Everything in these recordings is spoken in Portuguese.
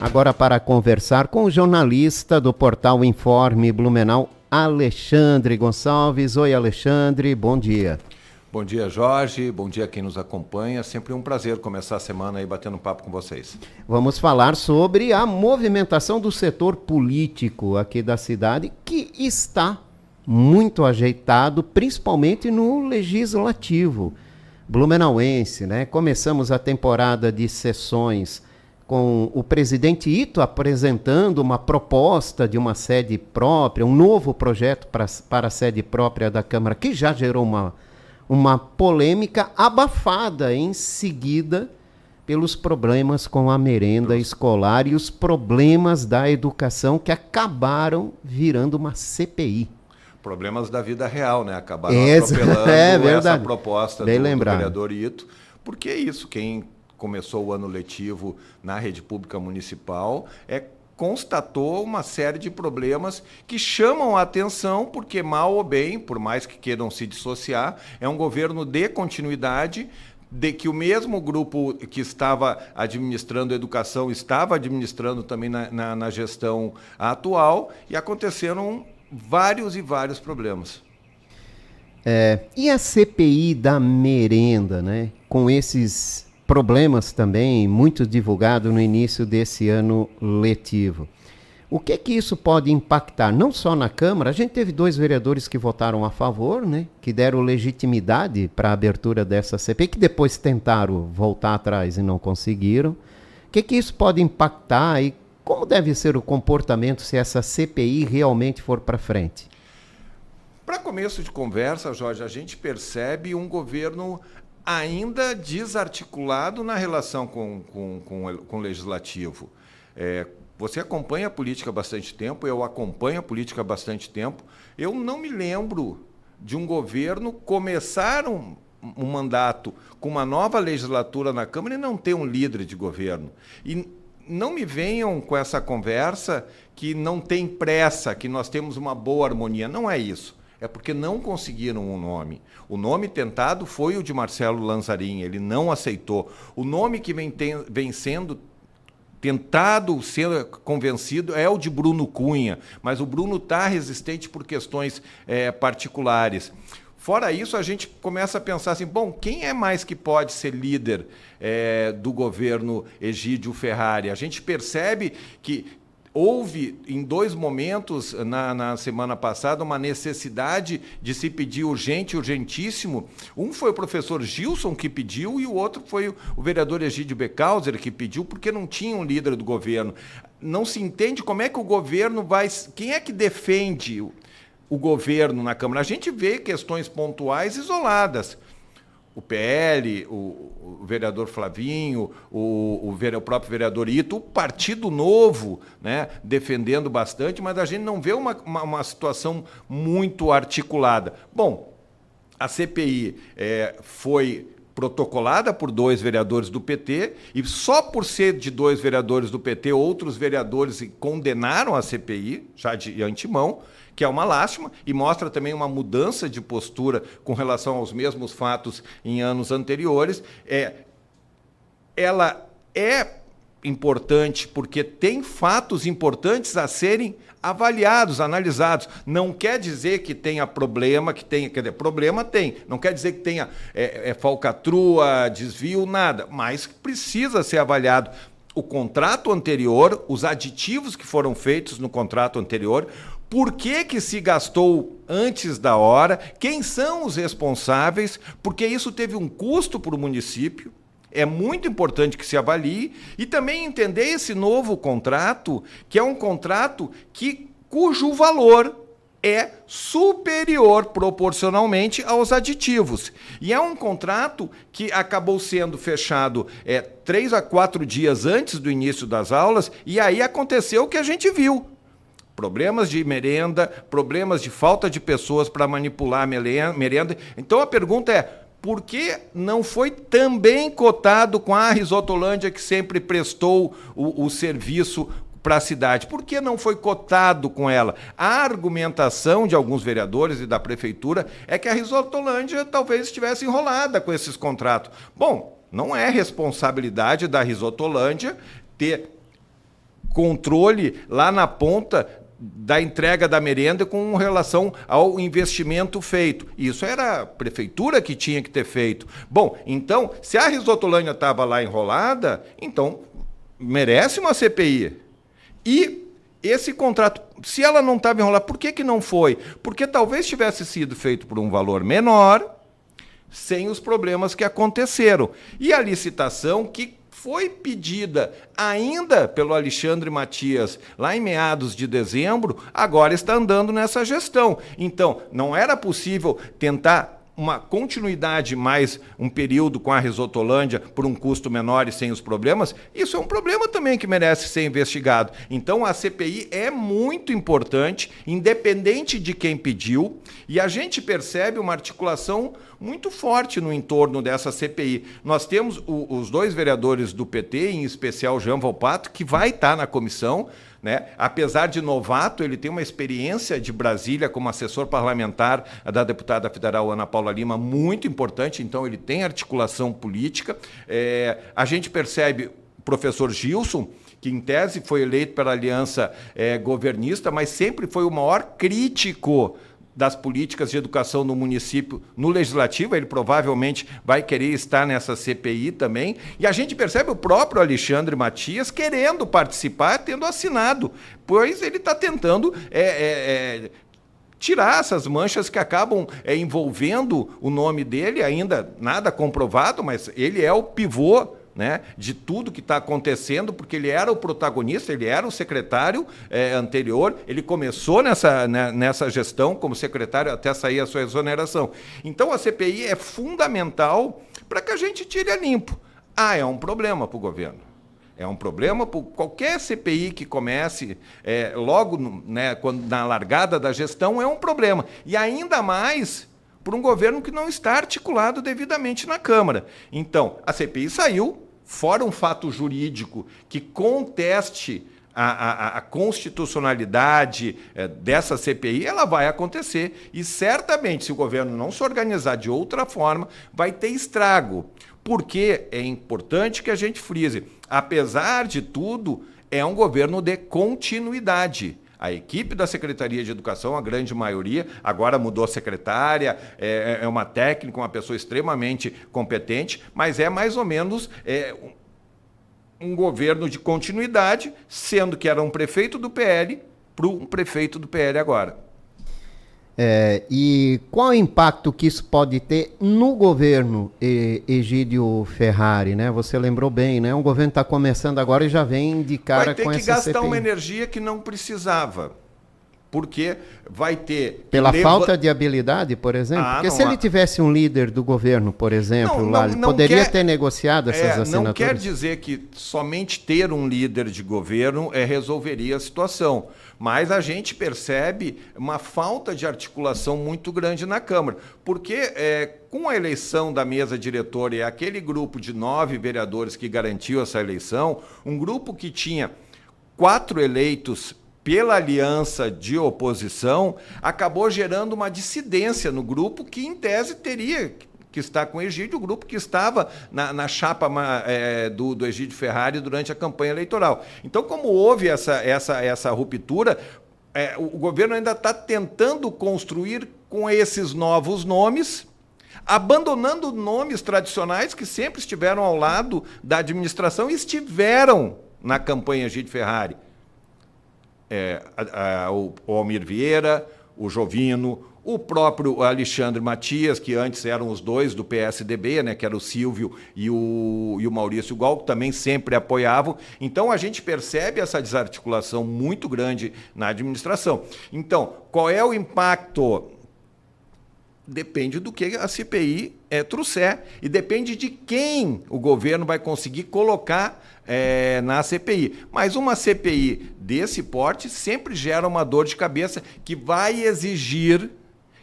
Agora para conversar com o jornalista do portal Informe Blumenau, Alexandre Gonçalves. Oi, Alexandre, bom dia. Bom dia, Jorge. Bom dia a quem nos acompanha. Sempre um prazer começar a semana aí batendo um papo com vocês. Vamos falar sobre a movimentação do setor político aqui da cidade, que está muito ajeitado, principalmente no legislativo blumenauense, né? Começamos a temporada de sessões com o presidente Ito apresentando uma proposta de uma sede própria, um novo projeto para a sede própria da Câmara, que já gerou uma polêmica abafada em seguida pelos problemas com a merenda escolar e os problemas da educação que acabaram virando uma CPI. Problemas da vida real, né? Acabaram atropelando essa proposta do vereador Ito. Porque é isso, quem começou o ano letivo na rede pública municipal constatou uma série de problemas que chamam a atenção porque, mal ou bem, por mais que queiram se dissociar, é um governo de continuidade, de que o mesmo grupo que estava administrando a educação estava administrando também na gestão atual, e aconteceram vários e vários problemas. E a CPI da merenda, né? Com esses problemas também, muito divulgado no início desse ano letivo. O que isso pode impactar? Não só na Câmara, a gente teve 2 vereadores que votaram a favor, né? Que deram legitimidade para a abertura dessa CPI, que depois tentaram voltar atrás e não conseguiram. O que isso pode impactar e como deve ser o comportamento se essa CPI realmente for para frente? Para começo de conversa, Jorge, a gente percebe um governo ainda desarticulado na relação com o legislativo. Você acompanha a política há bastante tempo, eu acompanho a política há bastante tempo. Eu não me lembro de um governo começar um mandato com uma nova legislatura na Câmara e não ter um líder de governo. E não me venham com essa conversa que não tem pressa, que nós temos uma boa harmonia. Não é isso. É porque não conseguiram um nome. O nome tentado foi o de Marcelo Lanzarin, ele não aceitou. O nome que vem sendo tentado ser convencido é o de Bruno Cunha, mas o Bruno está resistente por questões particulares. Fora isso, a gente começa a pensar assim, bom, quem é mais que pode ser líder do governo Egídio Ferrari? A gente percebe que houve, em 2 momentos, na semana passada, uma necessidade de se pedir urgentíssimo. Um foi o professor Gilson que pediu e o outro foi o vereador Egídio Becauser que pediu, porque não tinha um líder do governo. Não se entende como é que o governo vai... Quem é que defende o governo na Câmara? A gente vê questões pontuais isoladas. O PL, o vereador Flavinho, o próprio vereador Ito, o Partido Novo, né, defendendo bastante, mas a gente não vê uma situação muito articulada. Bom, a CPI foi protocolada por 2 vereadores do PT, e só por ser de 2 vereadores do PT, outros vereadores condenaram a CPI, já de antemão, que é uma lástima, e mostra também uma mudança de postura com relação aos mesmos fatos em anos anteriores. Ela é importante porque tem fatos importantes a serem avaliados, analisados. Não quer dizer que tenha problema, quer dizer, problema tem. Não quer dizer que tenha falcatrua, desvio, nada, mas precisa ser avaliado o contrato anterior, os aditivos que foram feitos no contrato anterior. Por que se gastou antes da hora? Quem são os responsáveis? Porque isso teve um custo para o município. É muito importante que se avalie e também entender esse novo contrato, que é um contrato cujo valor é superior proporcionalmente aos aditivos. E é um contrato que acabou sendo fechado 3 a 4 dias antes do início das aulas, e aí aconteceu o que a gente viu. Problemas de merenda, problemas de falta de pessoas para manipular a merenda. Então a pergunta é, por que não foi também cotado com a Risotolândia, que sempre prestou o serviço para a cidade? Por que não foi cotado com ela? A argumentação de alguns vereadores e da prefeitura é que a Risotolândia talvez estivesse enrolada com esses contratos. Bom, não é responsabilidade da Risotolândia ter controle lá na ponta da entrega da merenda com relação ao investimento feito. Isso era a prefeitura que tinha que ter feito. Bom, então, se a Risotolândia estava lá enrolada, então merece uma CPI. E esse contrato, se ela não estava enrolada, por que não foi? Porque talvez tivesse sido feito por um valor menor, sem os problemas que aconteceram. E a licitação que foi pedida ainda pelo Alexandre Matias lá em meados de dezembro, agora está andando nessa gestão. Então, não era possível tentar uma continuidade mais um período com a Risotolândia por um custo menor e sem os problemas? Isso é um problema também que merece ser investigado. Então, a CPI é muito importante, independente de quem pediu, e a gente percebe uma articulação muito forte no entorno dessa CPI. Nós temos os dois vereadores do PT, em especial o Jean Volpato, que vai estar na comissão, né? Apesar de novato, ele tem uma experiência de Brasília como assessor parlamentar da deputada federal Ana Paula Lima muito importante, então ele tem articulação política. A gente percebe o professor Gilson, que em tese foi eleito pela aliança governista, mas sempre foi o maior crítico das políticas de educação no município, no legislativo. Ele provavelmente vai querer estar nessa CPI também. E a gente percebe o próprio Alexandre Matias querendo participar, tendo assinado, pois ele está tentando tirar essas manchas que acabam envolvendo o nome dele, ainda nada comprovado, mas ele é o pivô, né, de tudo que está acontecendo, porque ele era o protagonista, ele era o secretário anterior, ele começou nessa gestão como secretário até sair a sua exoneração. Então a CPI é fundamental para que a gente tire a limpo. É um problema para o governo. É um problema para qualquer CPI que comece logo quando, na largada da gestão, é um problema. E ainda mais por um governo que não está articulado devidamente na Câmara. Então, a CPI saiu, fora um fato jurídico que conteste a constitucionalidade dessa CPI, ela vai acontecer. E certamente, se o governo não se organizar de outra forma, vai ter estrago. Porque é importante que a gente frise, apesar de tudo, é um governo de continuidade. A equipe da Secretaria de Educação, a grande maioria, agora mudou a secretária, é uma técnica, uma pessoa extremamente competente, mas é mais ou menos um governo de continuidade, sendo que era um prefeito do PL para um prefeito do PL agora. E qual o impacto que isso pode ter no governo Egídio Ferrari, né? Você lembrou bem, né? O governo está começando agora e já vem de cara com essa CPI. Vai ter que gastar uma energia que não precisava, porque vai ter... Pela falta de habilidade, por exemplo? Porque se ele tivesse um líder do governo, por exemplo, lá, ele poderia ter negociado essas assinaturas? Não quer dizer que somente ter um líder de governo resolveria a situação, mas a gente percebe uma falta de articulação muito grande na Câmara, porque com a eleição da mesa diretora e aquele grupo de 9 vereadores que garantiu essa eleição, um grupo que tinha 4 eleitos pela aliança de oposição, acabou gerando uma dissidência no grupo que, em tese, teria que estar com o Egídio, o grupo que estava na chapa do Egídio Ferrari durante a campanha eleitoral. Então, como houve essa ruptura, o governo ainda está tentando construir com esses novos nomes, abandonando nomes tradicionais que sempre estiveram ao lado da administração e estiveram na campanha Egídio Ferrari. O Almir Vieira, o Jovino, o próprio Alexandre Matias, que antes eram os dois do PSDB, né, que era o Silvio e o Maurício Gal, que também sempre apoiavam. Então, a gente percebe essa desarticulação muito grande na administração. Então, qual é o impacto? Depende do que a CPI trouxer e depende de quem o governo vai conseguir colocar na CPI. Mas uma CPI desse porte sempre gera uma dor de cabeça que vai exigir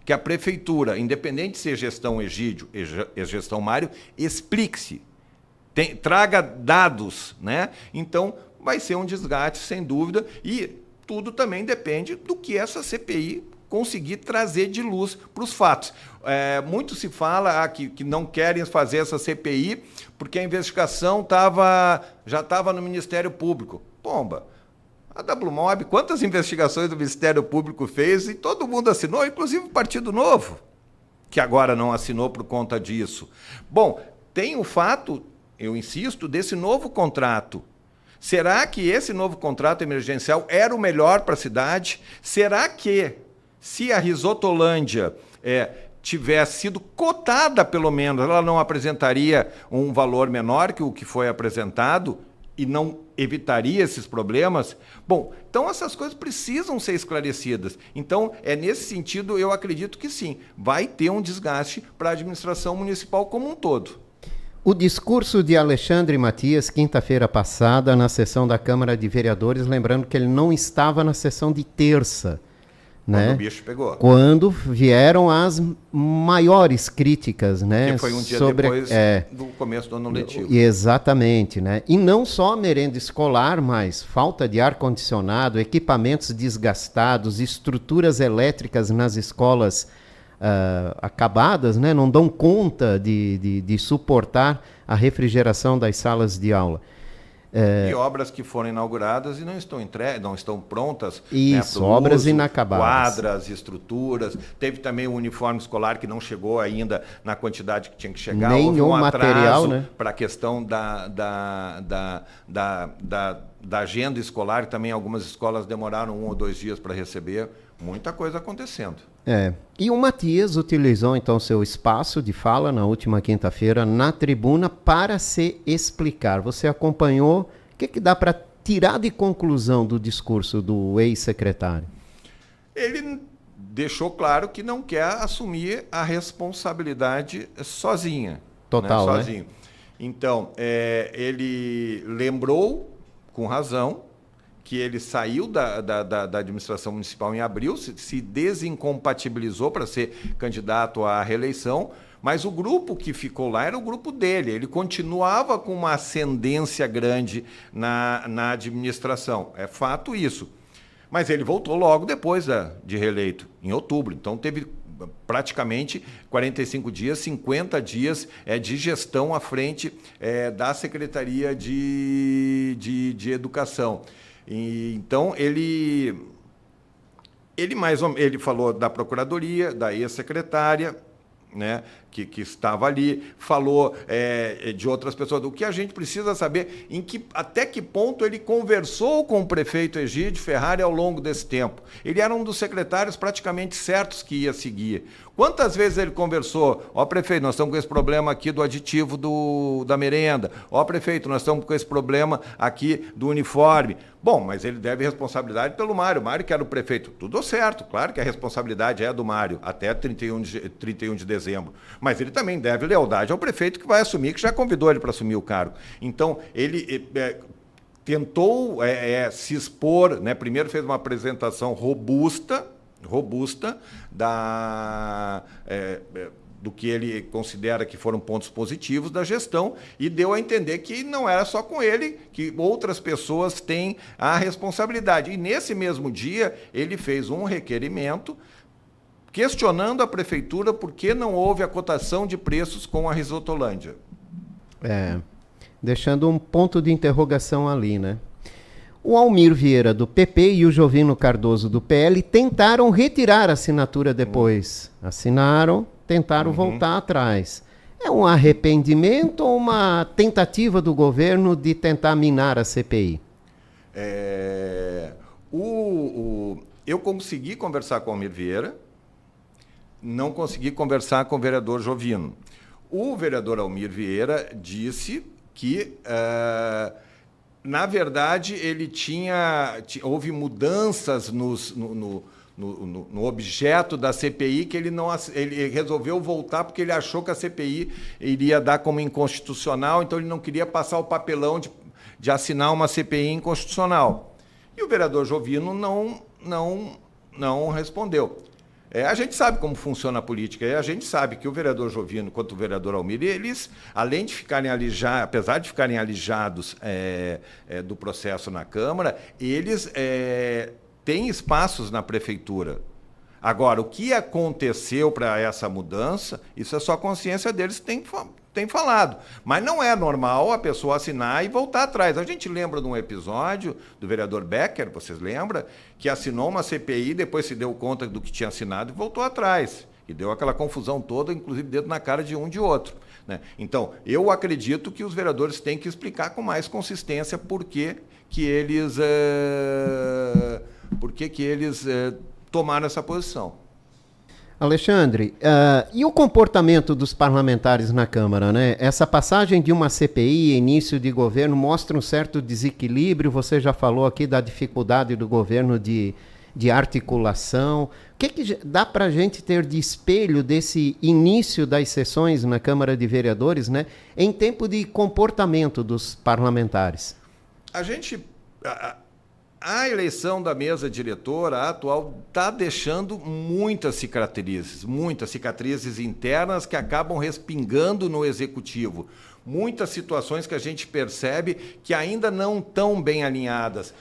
que a prefeitura, independente de ser gestão Egídio e gestão Mário, explique-se, traga dados, né? Então, vai ser um desgaste, sem dúvida, e tudo também depende do que essa CPI conseguir trazer de luz para os fatos. Muito se fala que não querem fazer essa CPI porque a investigação já estava no Ministério Público. Pomba, A WMOB, quantas investigações o Ministério Público fez e todo mundo assinou, inclusive o Partido Novo, que agora não assinou por conta disso. Bom, tem o fato, eu insisto, desse novo contrato. Será que esse novo contrato emergencial era o melhor para a cidade? Será que, se a Risotolândia tivesse sido cotada, pelo menos, ela não apresentaria um valor menor que o que foi apresentado e não evitaria esses problemas? Bom, então essas coisas precisam ser esclarecidas. Então, nesse sentido, eu acredito que sim, vai ter um desgaste para a administração municipal como um todo. O discurso de Alexandre Matias, quinta-feira passada, na sessão da Câmara de Vereadores, lembrando que ele não estava na sessão de terça, né? Quando o bicho pegou. Quando vieram as maiores críticas, né? Que foi um dia sobre, depois do começo do ano letivo. Exatamente, né? E não só a merenda escolar, mas falta de ar-condicionado, equipamentos desgastados, estruturas elétricas nas escolas acabadas, né? Não dão conta de suportar a refrigeração das salas de aula. E obras que foram inauguradas e não estão prontas. Isso, né, obras uso, inacabadas. Quadras, estruturas. Teve também o uniforme escolar que não chegou ainda na quantidade que tinha que chegar. Nenhum Houve um material, atraso, né? Para a questão da agenda escolar, e também algumas escolas demoraram 1 ou 2 dias para receber. Muita coisa acontecendo. E o Matias utilizou então seu espaço de fala na última quinta-feira na tribuna para se explicar. Você acompanhou? O que dá para tirar de conclusão do discurso do ex-secretário? Ele deixou claro que não quer assumir a responsabilidade sozinha. Total, né? Sozinho. Então, ele lembrou, com razão, que ele saiu da administração municipal em abril, se desincompatibilizou para ser candidato à reeleição, mas o grupo que ficou lá era o grupo dele. Ele continuava com uma ascendência grande na administração. É fato isso. Mas ele voltou logo depois de reeleito, em outubro. Então teve praticamente 45 dias, 50 dias de gestão à frente da Secretaria de Educação. Então, ele falou da Procuradoria, da ex-secretária, né, que estava ali, falou de outras pessoas. O que a gente precisa saber, até que ponto ele conversou com o prefeito Egídio Ferrari ao longo desse tempo. Ele era um dos secretários praticamente certos que ia seguir. Quantas vezes ele conversou? Ó, prefeito, nós estamos com esse problema aqui do aditivo da merenda. Ó, prefeito, nós estamos com esse problema aqui do uniforme. Bom, mas ele deve responsabilidade pelo Mário. Mário que era o prefeito. Tudo certo, claro que a responsabilidade é do Mário, até 31 de dezembro. Mas ele também deve lealdade ao prefeito que vai assumir, que já convidou ele para assumir o cargo. Então, ele tentou se expor, né? Primeiro fez uma apresentação robusta do que ele considera que foram pontos positivos da gestão e deu a entender que não era só com ele, que outras pessoas têm a responsabilidade. E nesse mesmo dia, ele fez um requerimento questionando a prefeitura por que não houve a cotação de preços com a Risotolândia. Deixando um ponto de interrogação ali, né? O Almir Vieira, do PP, e o Jovino Cardoso, do PL, tentaram retirar a assinatura depois. Assinaram, tentaram voltar atrás. É um arrependimento ou uma tentativa do governo de tentar minar a CPI? Eu consegui conversar com o Almir Vieira, não consegui conversar com o vereador Jovino. O vereador Almir Vieira disse que... na verdade, houve mudanças no objeto da CPI que ele resolveu voltar porque ele achou que a CPI iria dar como inconstitucional, então ele não queria passar o papelão de assinar uma CPI inconstitucional. E o vereador Jovino não respondeu. A gente sabe como funciona a política, e a gente sabe que o vereador Jovino quanto o vereador Almir, eles, além de ficarem alijados, apesar de ficarem alijados do processo na Câmara, eles têm espaços na Prefeitura. Agora, o que aconteceu para essa mudança, isso é só a consciência deles, tem tem falado. Mas não é normal a pessoa assinar e voltar atrás. A gente lembra de um episódio do vereador Becker, vocês lembram? Que assinou uma CPI, depois se deu conta do que tinha assinado e voltou atrás. E deu aquela confusão toda, inclusive dedo na cara de um e de outro. Né? Então, eu acredito que os vereadores têm que explicar com mais consistência por que eles tomaram essa posição. Alexandre, e o comportamento dos parlamentares na Câmara, né? Essa passagem de uma CPI, início de governo, mostra um certo desequilíbrio. Você já falou aqui da dificuldade do governo de articulação. O que dá para a gente ter de espelho desse início das sessões na Câmara de Vereadores, né? Em tempo de comportamento dos parlamentares? A eleição da mesa diretora a atual está deixando muitas cicatrizes internas que acabam respingando no executivo. Muitas situações que a gente percebe que ainda não estão bem alinhadas.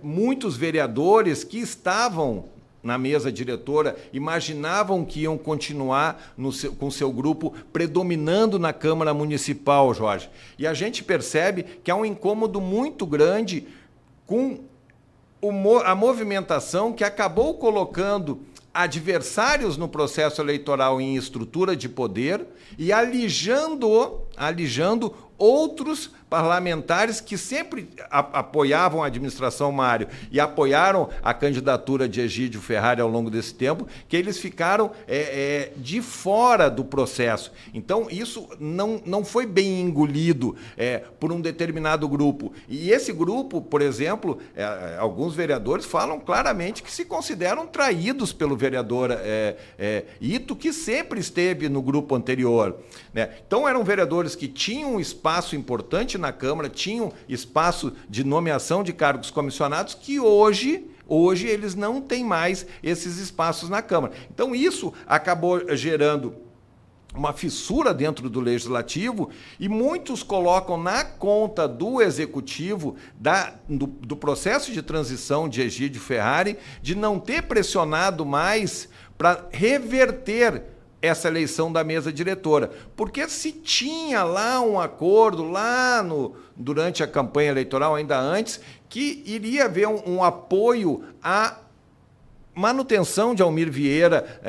Muitos vereadores que estavam na mesa diretora imaginavam que iam continuar com seu grupo predominando na Câmara Municipal, Jorge. E a gente percebe que há um incômodo muito grande com a movimentação que acabou colocando adversários no processo eleitoral em estrutura de poder e alijando outros parlamentares que sempre apoiavam a administração Mário e apoiaram a candidatura de Egídio Ferrari ao longo desse tempo, que eles ficaram de fora do processo. Então, isso não foi bem engolido por um determinado grupo. E esse grupo, por exemplo, alguns vereadores falam claramente que se consideram traídos pelo vereador Ito, que sempre esteve no grupo anterior. Né? Então, eram vereadores que tinham um espaço importante na Câmara, tinham espaço de nomeação de cargos comissionados que hoje eles não têm mais esses espaços na Câmara. Então, isso acabou gerando uma fissura dentro do Legislativo e muitos colocam na conta do Executivo do processo de transição de Egídio Ferrari de não ter pressionado mais para reverter essa eleição da mesa diretora. Porque se tinha lá um acordo, durante a campanha eleitoral, ainda antes, que iria haver um apoio à manutenção de Almir Vieira,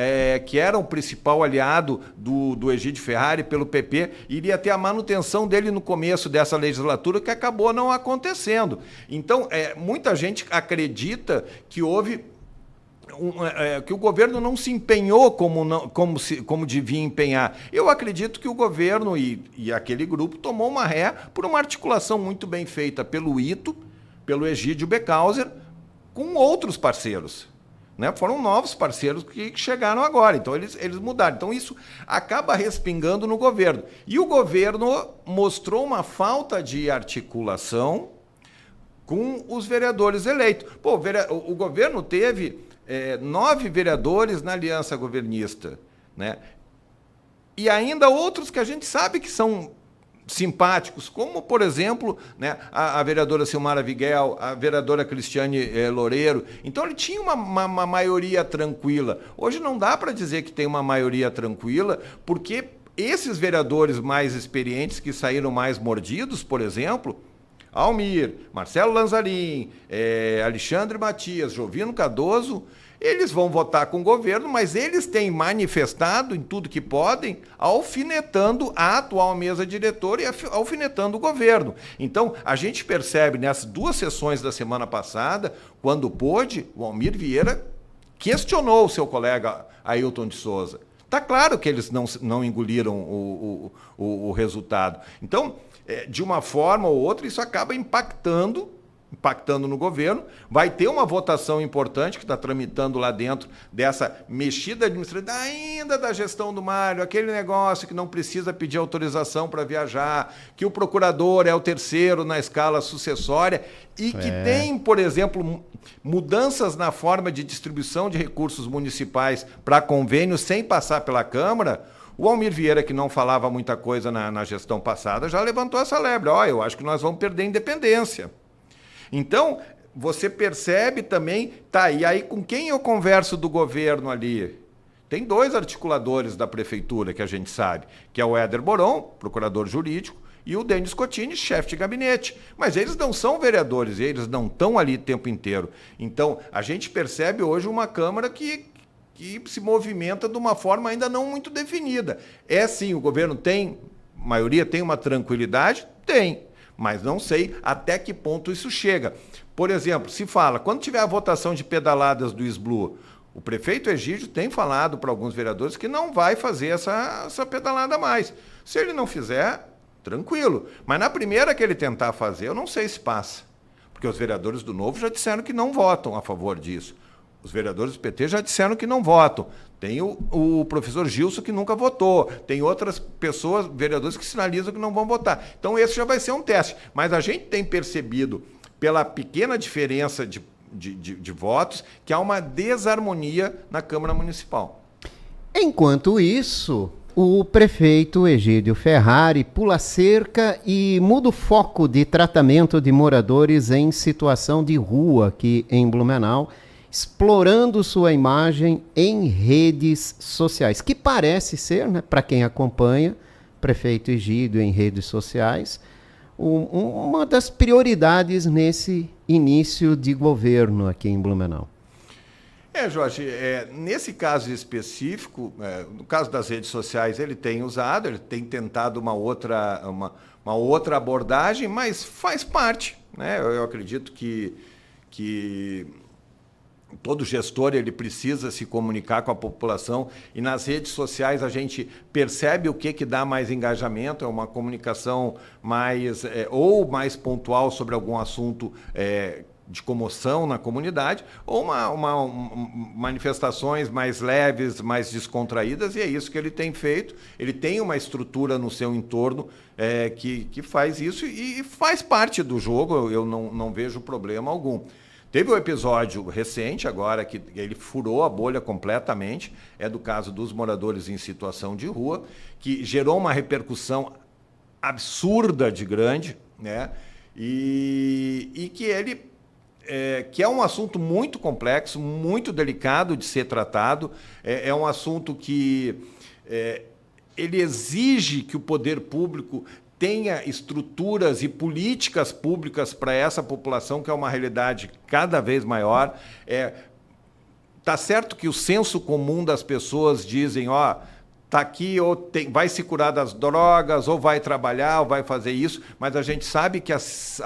que era o principal aliado do Egídio Ferrari pelo PP, iria ter a manutenção dele no começo dessa legislatura, que acabou não acontecendo. Então, muita gente acredita que houve que o governo não se empenhou como devia empenhar. Eu acredito que o governo e aquele grupo tomou uma ré por uma articulação muito bem feita pelo Ito, pelo Egídio Becauser, com outros parceiros. Né? Foram novos parceiros que chegaram agora, então eles mudaram. Então isso acaba respingando no governo. E o governo mostrou uma falta de articulação com os vereadores eleitos. O governo teve 9 vereadores na aliança governista, né? E ainda outros que a gente sabe que são simpáticos, como, por exemplo, né, a vereadora Silmara Viguel, a vereadora Cristiane Loureiro. Então, ele tinha uma maioria tranquila. Hoje não dá para dizer que tem uma maioria tranquila, porque esses vereadores mais experientes, que saíram mais mordidos, por exemplo, Almir, Marcelo Lanzarin, Alexandre Matias, Jovino Cardoso, eles vão votar com o governo, mas eles têm manifestado em tudo que podem, alfinetando a atual mesa diretora e alfinetando o governo. Então, a gente percebe nessas 2 sessões da semana passada, quando pôde, o Almir Vieira questionou o seu colega Ailton de Souza. Está claro que eles não engoliram o resultado. Então, de uma forma ou outra, isso acaba impactando no governo. Vai ter uma votação importante que está tramitando lá dentro dessa mexida administrativa, ainda da gestão do Mário, aquele negócio que não precisa pedir autorização para viajar, que o procurador é o terceiro na escala sucessória e que tem, por exemplo, mudanças na forma de distribuição de recursos municipais para convênios sem passar pela Câmara. O Almir Vieira, que não falava muita coisa na gestão passada, já levantou essa lebre. Eu acho que nós vamos perder a independência. Então, você percebe também, e aí com quem eu converso do governo ali? Tem 2 articuladores da prefeitura que a gente sabe, que é o Éder Boron, procurador jurídico, e o Denis Cotini, chefe de gabinete. Mas eles não são vereadores, eles não estão ali o tempo inteiro. Então, a gente percebe hoje uma Câmara que se movimenta de uma forma ainda não muito definida. É sim, o governo tem, a maioria tem uma tranquilidade? Tem, mas não sei até que ponto isso chega. Por exemplo, se fala, quando tiver a votação de pedaladas do SBLU, o prefeito Egídio tem falado para alguns vereadores que não vai fazer essa pedalada mais. Se ele não fizer, tranquilo. Mas na primeira que ele tentar fazer, eu não sei se passa. Porque os vereadores do Novo já disseram que não votam a favor disso. Os vereadores do PT já disseram que não votam. Tem o professor Gilson que nunca votou. Tem outras pessoas, vereadores, que sinalizam que não vão votar. Então esse já vai ser um teste. Mas a gente tem percebido, pela pequena diferença de votos, que há uma desarmonia na Câmara Municipal. Enquanto isso, o prefeito Egídio Ferrari pula cerca e muda o foco de tratamento de moradores em situação de rua aqui em Blumenau, explorando sua imagem em redes sociais, que parece ser, né, para quem acompanha, prefeito Egídio em redes sociais, uma das prioridades nesse início de governo aqui em Blumenau. Jorge, nesse caso específico, no caso das redes sociais, ele tem usado, ele tem tentado uma outra abordagem, mas faz parte, né? Eu acredito que todo gestor ele precisa se comunicar com a população, e nas redes sociais a gente percebe o que dá mais engajamento, é uma comunicação mais mais pontual sobre algum assunto de comoção na comunidade, ou manifestações mais leves, mais descontraídas, e é isso que ele tem feito. Ele tem uma estrutura no seu entorno que faz isso e faz parte do jogo, eu não vejo problema algum. Teve um episódio recente agora que ele furou a bolha completamente, é do caso dos moradores em situação de rua, que gerou uma repercussão absurda de grande, né? E que ele que é um assunto muito complexo, muito delicado de ser tratado, é um assunto que ele exige que o poder público tenha estruturas e políticas públicas para essa população, que é uma realidade cada vez maior. Tá certo que o senso comum das pessoas dizem, tá aqui, ou vai se curar das drogas, ou vai trabalhar, ou vai fazer isso, mas a gente sabe que a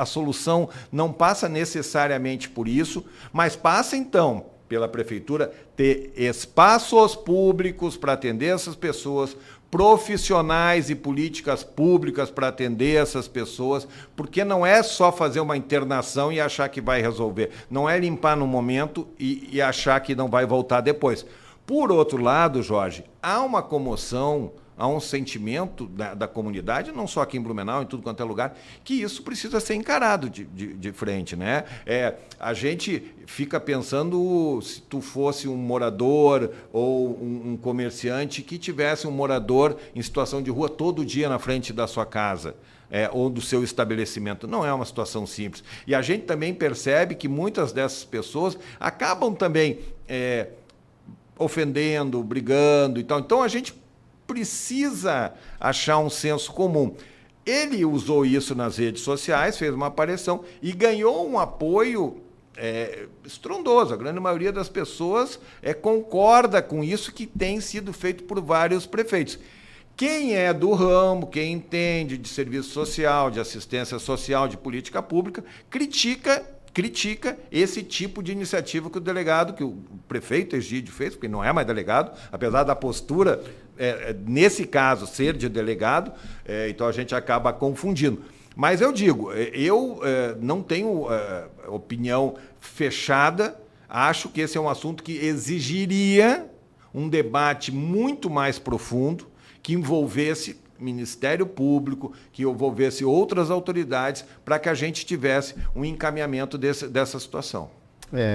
solução não passa necessariamente por isso, mas passa, então, pela prefeitura ter espaços públicos para atender essas pessoas, profissionais e políticas públicas para atender essas pessoas, porque não é só fazer uma internação e achar que vai resolver, não é limpar no momento e achar que não vai voltar depois. Por outro lado, Jorge, há uma comoção, há um sentimento da comunidade, não só aqui em Blumenau, em tudo quanto é lugar, que isso precisa ser encarado de frente, né? A gente fica pensando, se tu fosse um morador ou um comerciante que tivesse um morador em situação de rua todo dia na frente da sua casa, ou do seu estabelecimento. Não é uma situação simples. E a gente também percebe que muitas dessas pessoas acabam também ofendendo, brigando e tal. Então a gente precisa achar um senso comum. Ele usou isso nas redes sociais, fez uma aparição e ganhou um apoio estrondoso. A grande maioria das pessoas concorda com isso, que tem sido feito por vários prefeitos. Quem é do ramo, quem entende de serviço social, de assistência social, de política pública, critica esse tipo de iniciativa que o prefeito Egídio fez, porque não é mais delegado, apesar da postura, nesse caso, ser de delegado, então a gente acaba confundindo. Mas eu digo, eu não tenho opinião fechada, acho que esse é um assunto que exigiria um debate muito mais profundo, que envolvesse Ministério Público, que envolvesse outras autoridades, para que a gente tivesse um encaminhamento dessa situação.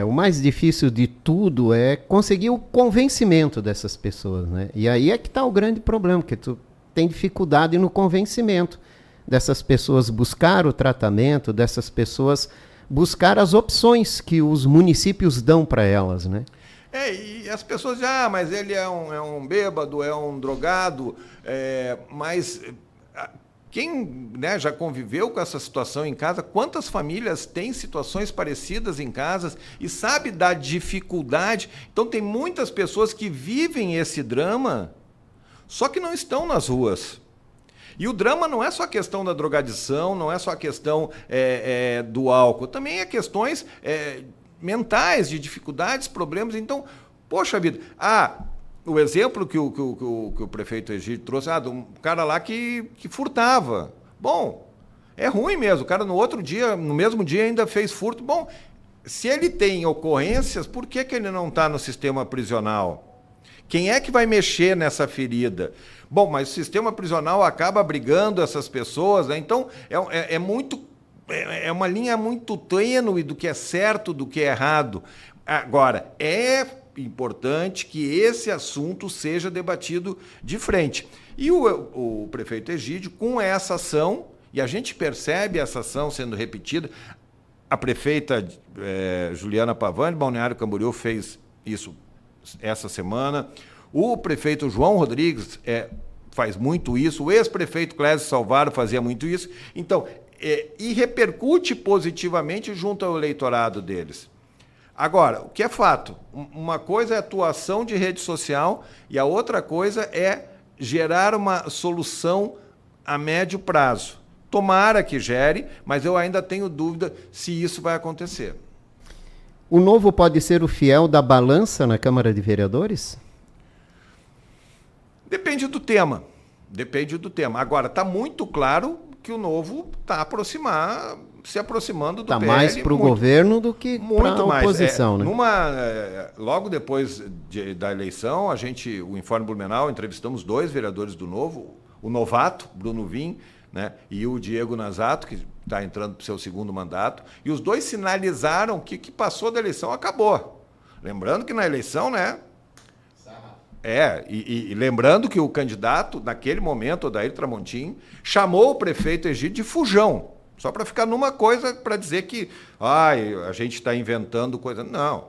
O mais difícil de tudo é conseguir o convencimento dessas pessoas, né? E aí é que está o grande problema, porque tu tem dificuldade no convencimento dessas pessoas buscar o tratamento, dessas pessoas buscar as opções que os municípios dão para elas, né? E as pessoas dizem, mas ele é um bêbado, é um drogado, mas quem, né, já conviveu com essa situação em casa, quantas famílias têm situações parecidas em casas e sabe da dificuldade? Então tem muitas pessoas que vivem esse drama, só que não estão nas ruas. E o drama não é só a questão da drogadição, não é só a questão do álcool, também é questões mentais, de dificuldades, problemas. Então, poxa vida, o exemplo que o prefeito Egídio trouxe, de um cara lá que furtava. Bom, é ruim mesmo, o cara no mesmo dia ainda fez furto. Bom, se ele tem ocorrências, por que ele não está no sistema prisional? Quem é que vai mexer nessa ferida? Bom, mas o sistema prisional acaba abrigando essas pessoas, né? Então é uma linha muito tênue do que é certo, do que é errado. Agora, é importante que esse assunto seja debatido de frente. E o prefeito Egídio, com essa ação, e a gente percebe essa ação sendo repetida, a prefeita Juliana Pavani, Balneário Camboriú, fez isso essa semana. O prefeito João Rodrigues faz muito isso. O ex-prefeito Clésio Salvaro fazia muito isso. Então, e repercute positivamente junto ao eleitorado deles. Agora, o que é fato? Uma coisa é atuação de rede social e a outra coisa é gerar uma solução a médio prazo. Tomara que gere, mas eu ainda tenho dúvida se isso vai acontecer. O Novo pode ser o fiel da balança na Câmara de Vereadores? Depende do tema. Agora, está muito claro que o Novo está se aproximando do PL. Está mais para o governo do que para a oposição, né? Logo depois da eleição, o Informe Blumenau, entrevistamos 2 vereadores do Novo, o novato, Bruno Vim, né, e o Diego Nazato, que está entrando para o seu 2º mandato, e os 2 sinalizaram que passou da eleição acabou. Lembrando que na eleição, né? E lembrando que o candidato, naquele momento, Odair Tramontim, chamou o prefeito Egídio de fujão, só para ficar numa coisa, para dizer que a gente está inventando coisa. Não.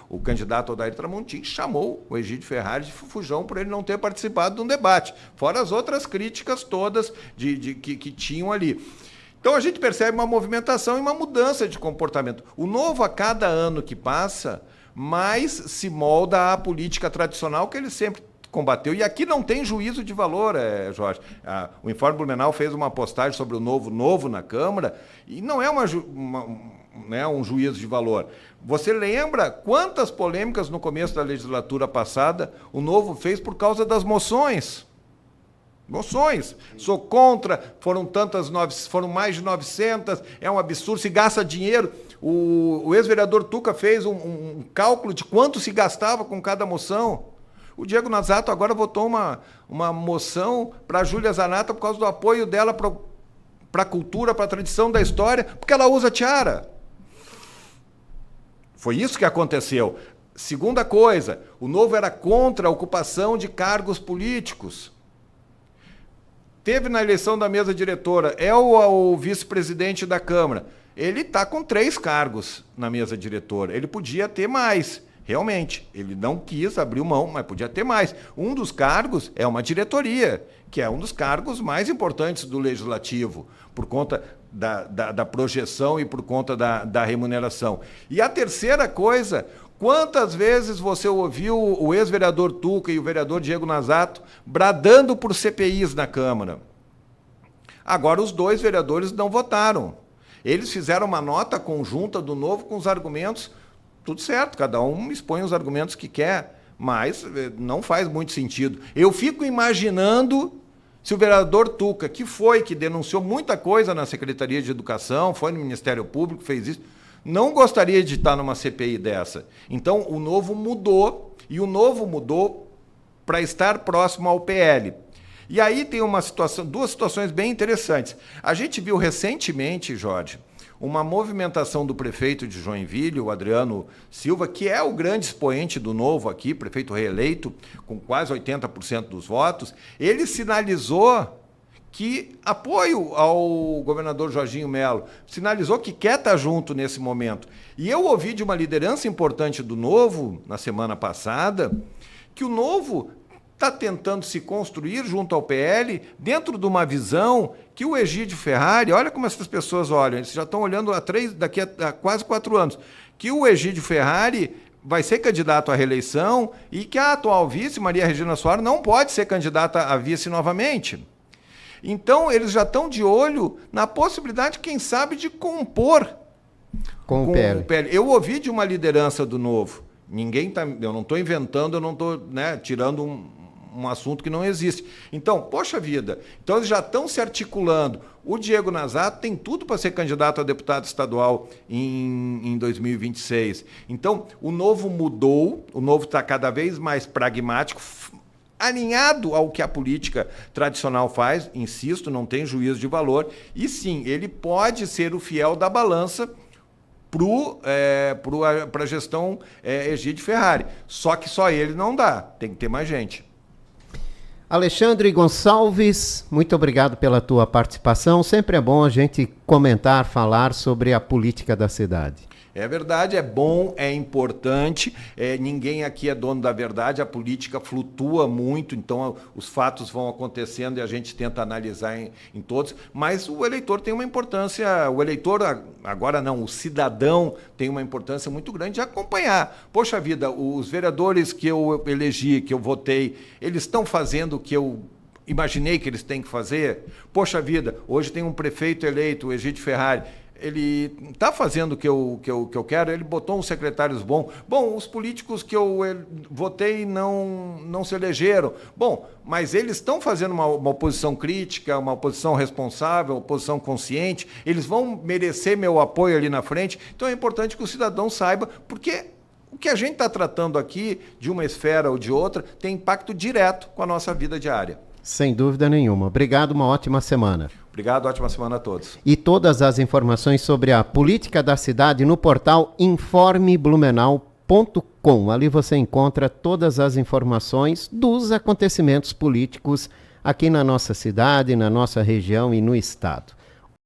O candidato Odair Tramontim chamou o Egídio Ferrari de fujão por ele não ter participado de um debate, fora as outras críticas todas que tinham ali. Então a gente percebe uma movimentação e uma mudança de comportamento. O Novo, a cada ano que passa, mais se molda à política tradicional que ele sempre combateu. E aqui não tem juízo de valor, Jorge. O Informe Blumenau fez uma postagem sobre o novo na Câmara e não é um juízo de valor. Você lembra quantas polêmicas no começo da legislatura passada o Novo fez por causa das moções? Sou contra, foram mais de 900, é um absurdo, se gasta dinheiro. O ex-vereador Tuca fez um cálculo de quanto se gastava com cada moção. O Diego Nazato agora votou uma moção para a Júlia Zanata por causa do apoio dela para a cultura, para a tradição da história, porque ela usa tiara. Foi isso que aconteceu. Segunda coisa, o Novo era contra a ocupação de cargos políticos. Teve na eleição da mesa diretora, o vice-presidente da Câmara. Ele está com 3 cargos na mesa diretora. Ele podia ter mais, realmente. Ele não quis abrir mão, mas podia ter mais. Um dos cargos é uma diretoria, que é um dos cargos mais importantes do Legislativo, por conta da projeção e por conta da remuneração. E a terceira coisa, quantas vezes você ouviu o ex-vereador Tuca e o vereador Diego Nazato bradando por CPIs na Câmara? Agora os 2 vereadores não votaram. Eles fizeram uma nota conjunta do Novo com os argumentos, tudo certo, cada um expõe os argumentos que quer, mas não faz muito sentido. Eu fico imaginando se o vereador Tuca, que denunciou muita coisa na Secretaria de Educação, foi no Ministério Público, fez isso, não gostaria de estar numa CPI dessa. Então, o Novo mudou, e o Novo mudou para estar próximo ao PL. E aí tem 2 situações bem interessantes. A gente viu recentemente, Jorge, uma movimentação do prefeito de Joinville, o Adriano Silva, que é o grande expoente do Novo aqui, prefeito reeleito, com quase 80% dos votos. Ele sinalizou que apoio ao governador Jorginho Melo, sinalizou que quer estar junto nesse momento. E eu ouvi de uma liderança importante do Novo, na semana passada, que o Novo está tentando se construir junto ao PL dentro de uma visão que o Egídio Ferrari, olha como essas pessoas olham, eles já estão olhando daqui a quase 4 anos, que o Egídio Ferrari vai ser candidato à reeleição e que a atual vice, Maria Regina Soares, não pode ser candidata a vice novamente. Então, eles já estão de olho na possibilidade, quem sabe, de compor com o PL. Eu ouvi de uma liderança do Novo. Eu não estou inventando, eu não estou, né, tirando um assunto que não existe. Então, poxa vida, então eles já estão se articulando. O Diego Nazato tem tudo para ser candidato a deputado estadual em 2026. Então, o Novo mudou, o Novo está cada vez mais pragmático, alinhado ao que a política tradicional faz, insisto, não tem juízo de valor, e sim, ele pode ser o fiel da balança para a gestão Egídio Ferrari. Só que só ele não dá, tem que ter mais gente. Alexandre Gonçalves, muito obrigado pela tua participação. Sempre é bom a gente comentar, falar sobre a política da cidade. É verdade, é bom, é importante, ninguém aqui é dono da verdade, a política flutua muito, então os fatos vão acontecendo e a gente tenta analisar em todos, mas o eleitor tem uma importância, o eleitor, agora não, o cidadão tem uma importância muito grande de acompanhar. Poxa vida, os vereadores que eu elegi, que eu votei, eles estão fazendo o que eu imaginei que eles têm que fazer? Poxa vida, hoje tem um prefeito eleito, o Egídio Ferrari, ele está fazendo o que eu quero, ele botou uns secretários bons. Bom, os políticos que eu votei não se elegeram. Bom, mas eles estão fazendo uma oposição crítica, uma oposição responsável, uma oposição consciente, eles vão merecer meu apoio ali na frente. Então é importante que o cidadão saiba, porque o que a gente está tratando aqui, de uma esfera ou de outra, tem impacto direto com a nossa vida diária. Sem dúvida nenhuma. Obrigado, uma ótima semana. Obrigado, ótima semana a todos. E todas as informações sobre a política da cidade no portal informeblumenau.com. Ali você encontra todas as informações dos acontecimentos políticos aqui na nossa cidade, na nossa região e no estado.